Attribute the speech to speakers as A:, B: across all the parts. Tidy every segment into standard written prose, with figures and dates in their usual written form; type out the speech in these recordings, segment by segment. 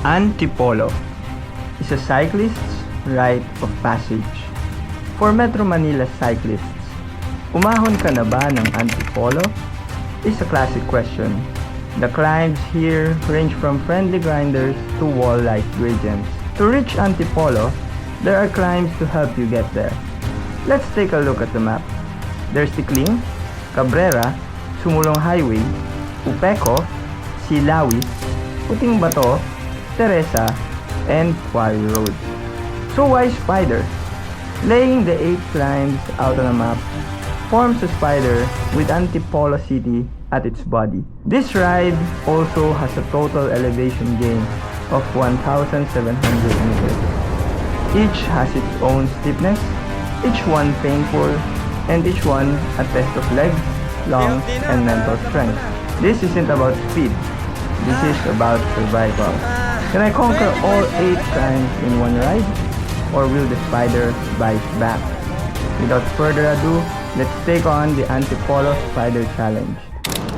A: Antipolo is a cyclist's rite of passage. For Metro Manila cyclists, umahon ka na ba ng Antipolo? Is a classic question. The climbs here range from friendly grinders to wall-like gradients. To reach Antipolo, there are climbs to help you get there. Let's take a look at the map. There's Tikling, Cabrera, Sumulong Highway, Upeco, Silawi, Puting Bato, Teresa, and Quarry Road. So why Spider? Laying the 8 climbs out on a map forms a spider with Antipolo City at its body. This ride also has a total elevation gain of 1,700 meters. Each has its own steepness, each one painful, and each one a test of legs, lungs, and mental strength. This isn't about speed. This is about survival. Can I conquer all 8 climbs in one ride? Or will the spider bite back? Without further ado, let's take on the Antipolo Spider Challenge.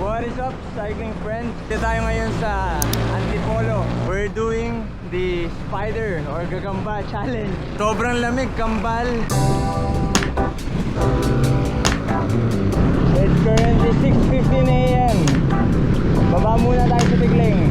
A: What is up, cycling friends? Dito tayo ngayon sa Antipolo. We're doing the Spider or Gagamba Challenge. Sobrang lamig, kambal. It's currently 6:15 AM. Baba muna tayo sa Tikling.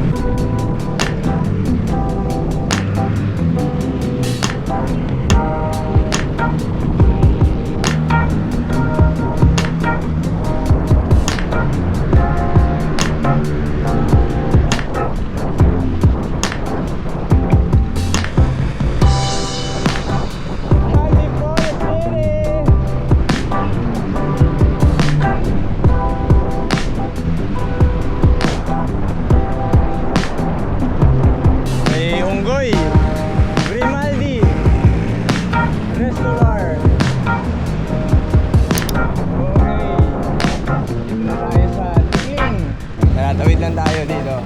A: Tawid lang tayo dito.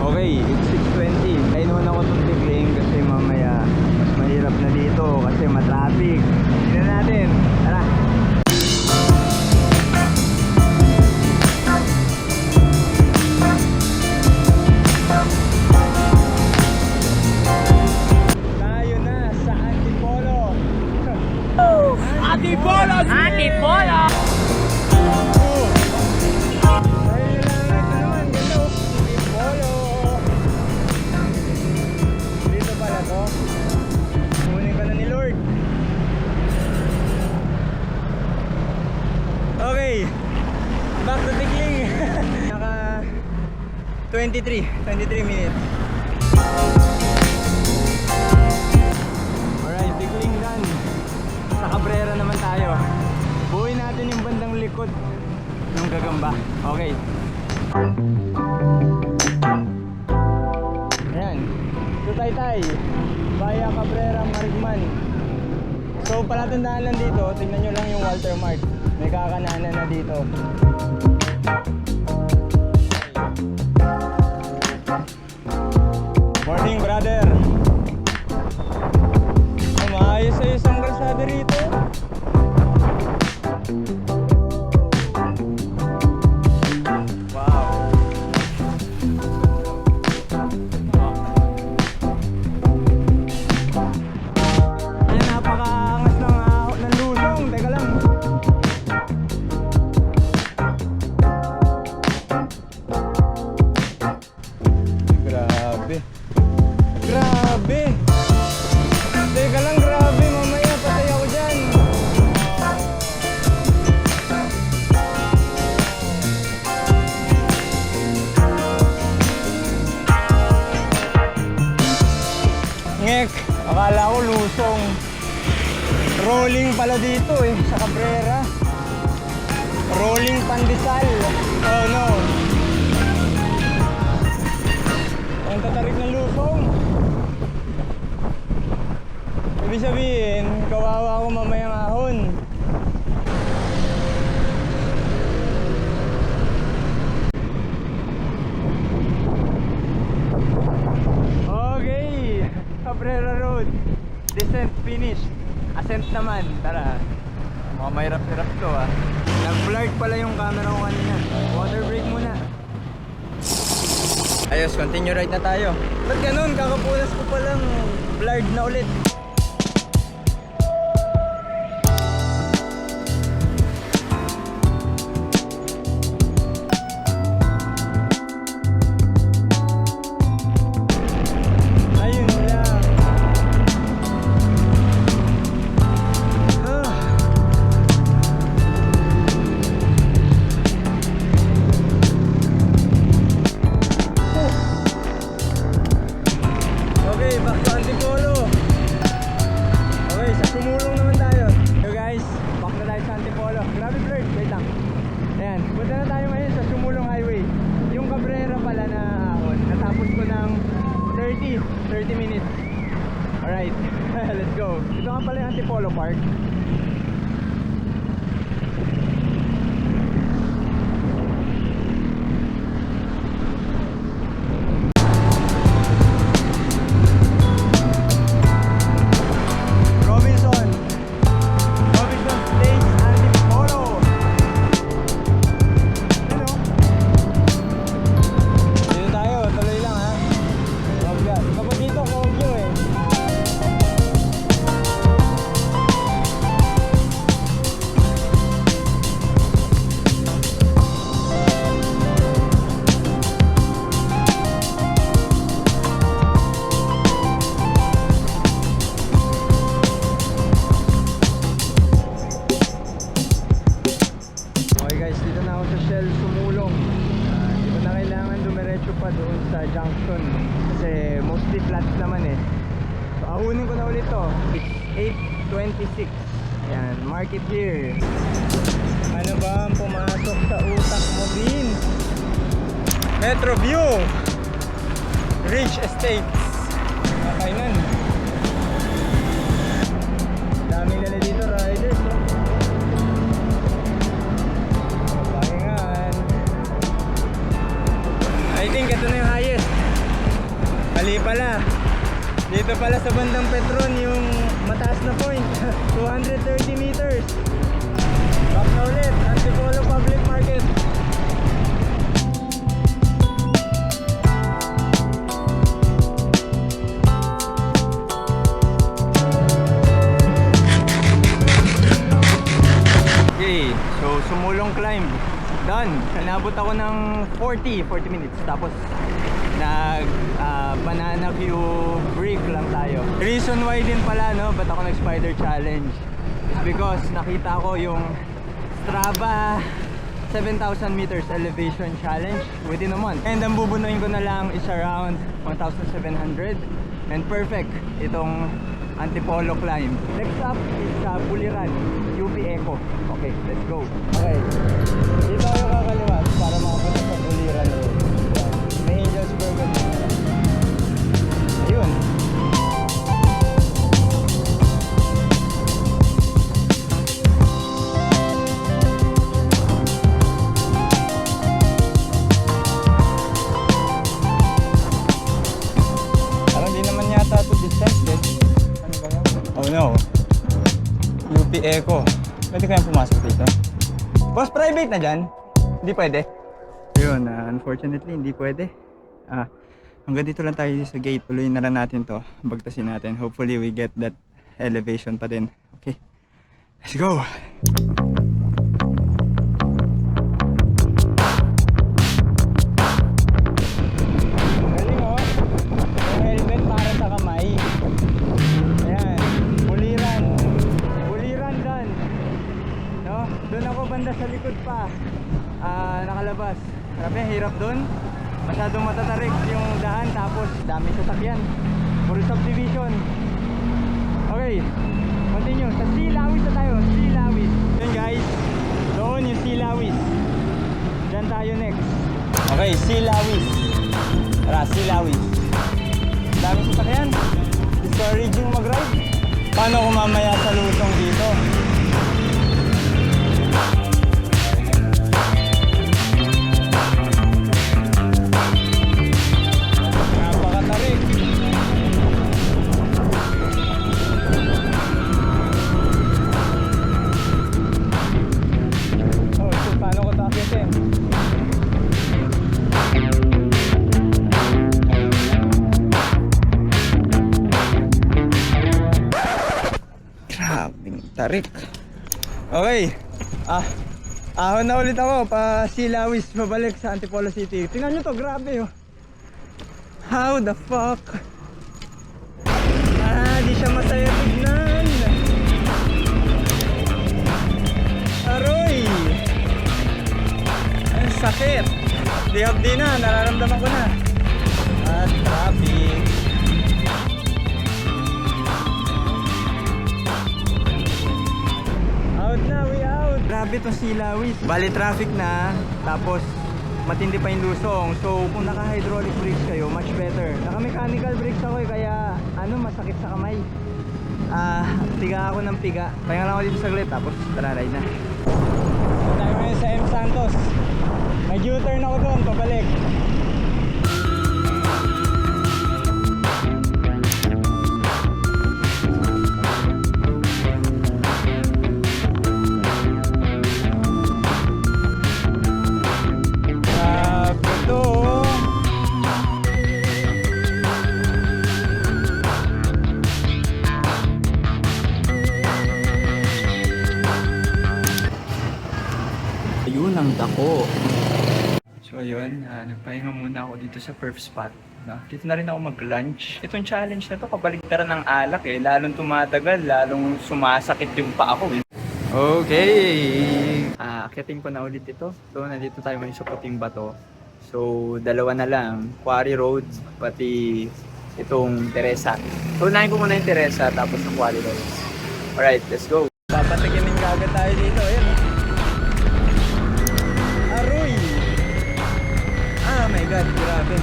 A: Okay, it's 6:20. Kainuman ako itong Tikling kasi mamaya mas mahirap na dito kasi matraffic. Tignan natin. Tara! Tayo na sa Antipolo. Antipolo! Antipolo! Okay, back to Tikling. Naka 23 minutes. Alright, Tikling done. Sa Cabrera naman tayo. Buuin natin yung bandang likod ng Gagamba. Okay. Ayan, Tutaytay via Cabrera, Marigman. So palatandaan lang dito, tingnan nyo lang yung Walter Mart. May kakananan na dito. Morning, brother. Maayos sa isang kalsada rito. Wow. Ayan, napakaangas ng lusong. Teka lang. Grabe. Teka lang, grabe. Mamaya patay ako dyan. Ngek, akala ko lusong. Rolling pala dito sa Cabrera. Rolling pandesal. Oh no. Ang tatarik ng lusong. Ibig sabihin, kawawa ako mamayang ahon. Okay, Cabrera Road. Descent finished. Ascent naman. Tara. Mukhang mahirap-hirap to Nag-blurred pala yung camera ko kanina. Water break muna. Ayos, continue ride na tayo. Ba't ganun? Kakapunas ko palang blurred na ulit. Ayun lang. Okay, back to Antipolo. Okay, sa sumulong naman tayo. So guys, back na tayo sa Antipolo. Grabe blurred, wait lang. Ayan, punta na tayo ngayon sa Sumulong Highway. Yung Cabrera pala na ahon, natapos ko ng 30 minutes. Alright, let's go. Ito nga pala yung Antipolo Park. Robinson Place, Antipolo. Hello. Dito tayo, tuloy lang ha. Kapag dito, Kogyo eh. Okay guys, dito na ako sa Shell Sumulong. Hindi ko na kailangan dumiretso pa doon sa junction kasi mostly flats naman eh. So ahunin ko na ulit to. It's 8:26. Yan, market here. Ano ba ang pumasok sa utak mo, Bin? Metro View, Ridge Estates, Kainan. Daming nila dito riders, no? Pahingan. I think ito na yung highest. Mali pala. Dito pala sa bandang Petron yung mataas na point. 230 meters. Back na ulit, Antipolo Public Market. Okay, so Sumulong climb done. Nabot ako ng 40 minutes. Tapos nag banana view break lang tayo. Reason why din pala no, ba't ako nag spider challenge is because nakita ko yung Strava 7,000 meters elevation challenge within a month. And ang bubunuin ko na lang is around 1,700. And perfect itong Antipolo climb. Next up is Buliran, UP Eco. Okay, let's go. Okay, dito tayo kakaliwas para makapunta sa Buliran Road. May Angels Burger. Ayun. Parang di naman yata ito distance din. Ano ba yan? Oh no. UP Eco. Pwede kayang pumasok dito? Boss, private na dyan? Hindi pwede? Yun, unfortunately hindi pwede. Hanggang dito lang tayo sa gate. Tuloy na lang natin to. Bagtasin natin. Hopefully we get that elevation pa din. Okay, let's go! Galing oh. Yung helmet para sa kamay. Ayan, Buliran. Buliran done. No? Doon ako banda sa likod pa. Nakalabas. Grabe, hirap doon. Masyadong matatarik yung dahan, tapos dami sasakyan. Puro subdivision. Okay, continue. Sa Silawis na tayo. Silawis. Yun guys, doon yung Silawis. Diyan tayo next. Okay, Silawis. Tara, Silawis. Dami sasakyan. Discouraging mag-ride. Paano kung mamaya sa lusong dito? Napakatarik. Oh, so paano ko takitin? Tarik. Okay. Ahon na ulit ako pa Silawis, pabalik sa Antipolo City. Tingnan nyo to, grabe oh. How the fuck? Di siya masaya tignan. Aroy! Ang sakit. Di na, nararamdaman ko na. At traffic. Out na, we out. Grabe to Silawis. Bali traffic na, tapos matindi pa yung lusong. So kung naka hydraulic brakes kayo, much better. Naka mechanical brakes ako kaya masakit sa kamay. Piga ako ng piga. Pahinga lang ako dito saglit, tapos tara, ride na. Tayo ngayon sa M. Santos. May U-turn ako doon, pabalik. Ayun ang dako. So ayun, nagpahinga muna ako dito sa perf spot. Dito na rin ako mag-lunch. Itong challenge na to, kabaligtaran ng alak eh. Lalong tumatagal, lalong sumasakit yung paa ko eh. Okay! Akitin ko na ulit ito. So nandito tayo may sa Puting Bato. So dalawa na lang, Quarry Road, pati itong Teresa. So unahin ko muna yung Teresa, tapos yung Quarry Road. Alright, let's go! Papatiginin kagad tayo dito. Ayan eh. Aroy! Oh my god, grabe.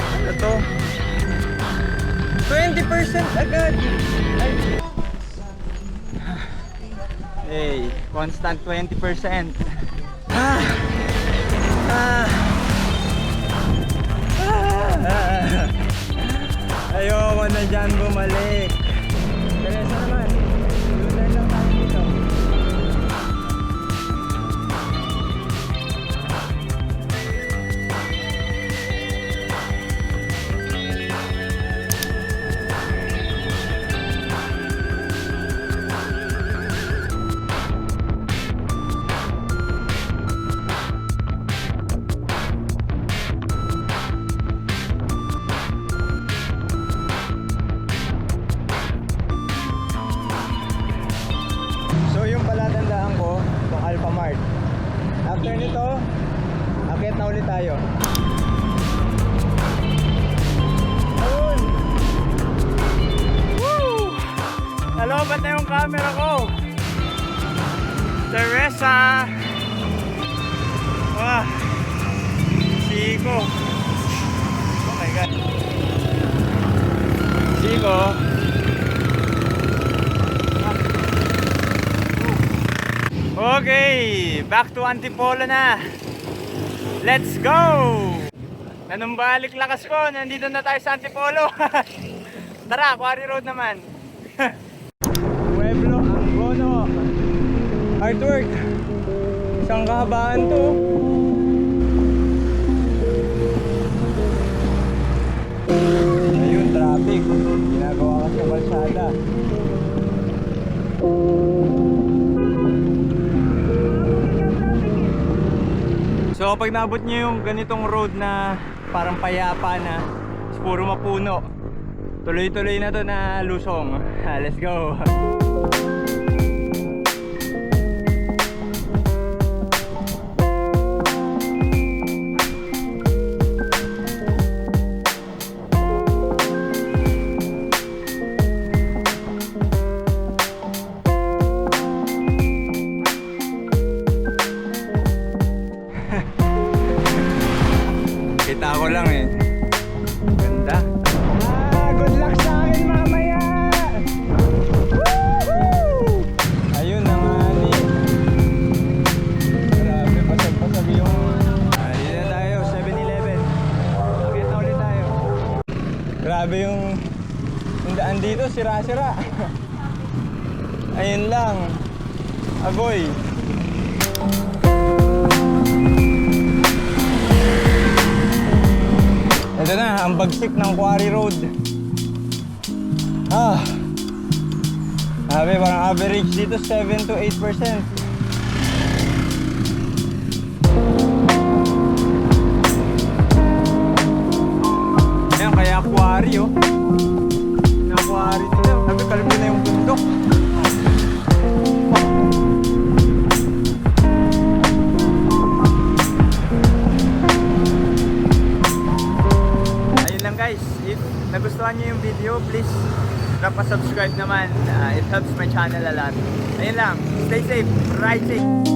A: Ano to? 20% agad! Ay. Hey, constant 20%. Ayoko na dyan bumalik. Teresa naman. Lutan lang tayo dito. Alphamart. After nito, akit na ulit tayo. Ayun! Woo! Nalobat na yung camera ko. Teresa! Wow! Siko! Oh my god! Siko! Okay, back to Antipolo na. Let's go! Nanumbalik lakas ko, nandito na tayo sa Antipolo. Tara, Quarry Road naman. Pueblo Angono. Artwork. Isang kahabaan to. Ayun, traffic. Ginagawa kasi ng kalsada. So pag naabot nyo yung ganitong road na parang payapa na, puro mapuno, tuloy-tuloy na to na lusong. Let's go! Kita ko lang eh. Ganda. Good luck sa akin mamaya. Woohoo! Ayun na nga ni. Grabe, pasag-pasag yung. Ayun na tayo, 7-Eleven. Akit na ulit tayo. Grabe yung daan dito, sira-sira. Ayun lang. Agoy. Ito na, ang bagsik ng Quarry Road. Sabi, parang average dito 7 to 8%. Ayan, kaya aquari oh. Na-aquari nila. Sabi, kalbo na yung bundok. Ayun lang guys. If nagustuhan nyo yung video, please subscribe naman. It helps my channel a lot. Ayun lang. Stay safe. Ride safe.